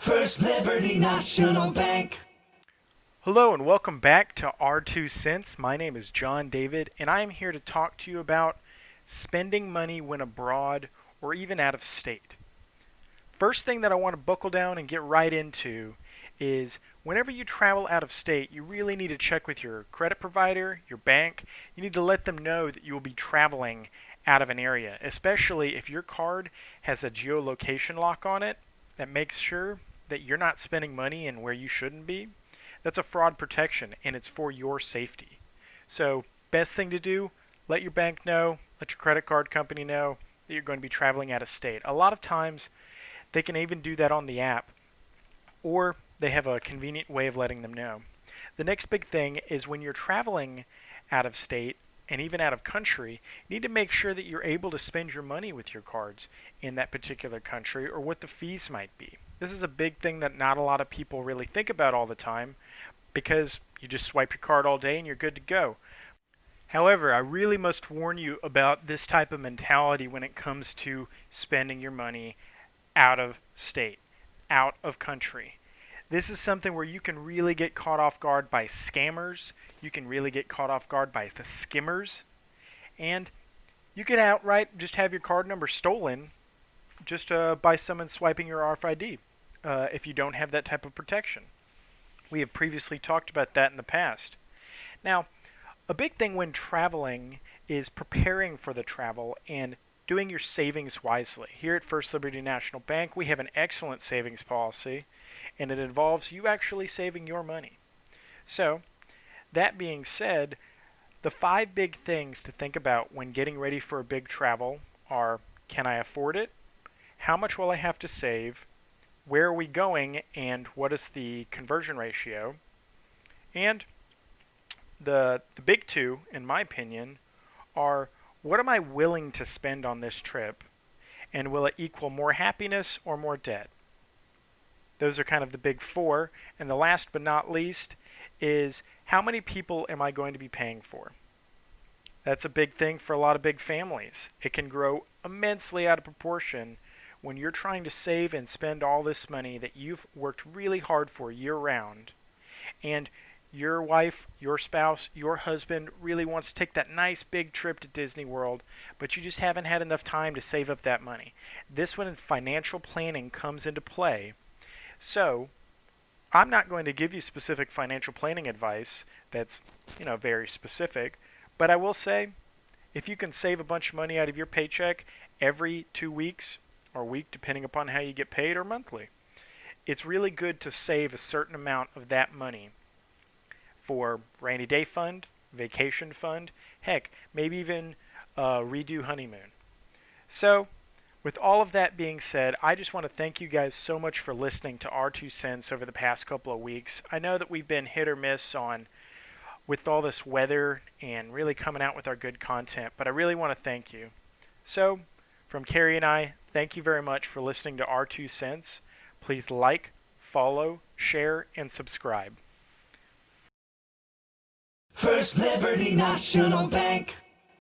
First Liberty National Bank. Hello and welcome back to R2 Cents. My name is John David and I am here to talk to you about spending money when abroad or even out of state. First thing that I want to buckle down and get right into is whenever you travel out of state, you really need to check with your credit provider, your bank. You need to let them know that you will be traveling out of an area, especially if your card has a geolocation lock on it that makes sure that you're not spending money in where you shouldn't be. That's a fraud protection and it's for your safety. So, best thing to do, let your bank know, let your credit card company know that you're going to be traveling out of state. A lot of times they can even do that on the app, or they have a convenient way of letting them know. The next big thing is when you're traveling out of state and even out of country, you need to make sure that you're able to spend your money with your cards in that particular country or what the fees might be. This is a big thing that not a lot of people really think about all the time because you just swipe your card all day and you're good to go. However, I really must warn you about this type of mentality when it comes to spending your money out of state, out of country. This is something where you can really get caught off guard by scammers. You can really get caught off guard by the skimmers. And you can outright just have your card number stolen just by someone swiping your RFID if you don't have that type of protection. We have previously talked about that in the past. Now, a big thing when traveling is preparing for the travel and doing your savings wisely. Here at First Liberty National Bank, we have an excellent savings policy, and it involves you actually saving your money. So, that being said, the 5 big things to think about when getting ready for a big travel are: can I afford it? How much will I have to save? Where are we going, and what is the conversion ratio? And the big two, in my opinion, are: what am I willing to spend on this trip? And will it equal more happiness or more debt? Those are kind of the big 4. And the last but not least is: how many people am I going to be paying for? That's a big thing for a lot of big families. It can grow immensely out of proportion when you're trying to save and spend all this money that you've worked really hard for year-round, and your wife, your spouse, your husband really wants to take that nice big trip to Disney World, but you just haven't had enough time to save up that money. This when financial planning comes into play. So, I'm not going to give you specific financial planning advice that's, very specific, but I will say, if you can save a bunch of money out of your paycheck every 2 weeks, or week depending upon how you get paid, or monthly, it's really good to save a certain amount of that money for rainy day fund, vacation fund, heck, maybe even redo honeymoon. So, with all of that being said, I just want to thank you guys so much for listening to R2 Cents over the past couple of weeks. I know that we've been hit or miss with all this weather and really coming out with our good content, but I really want to thank you. So, from Carrie and I, thank you very much for listening to R2 Cents. Please like, follow, share, and subscribe. First Liberty National Bank.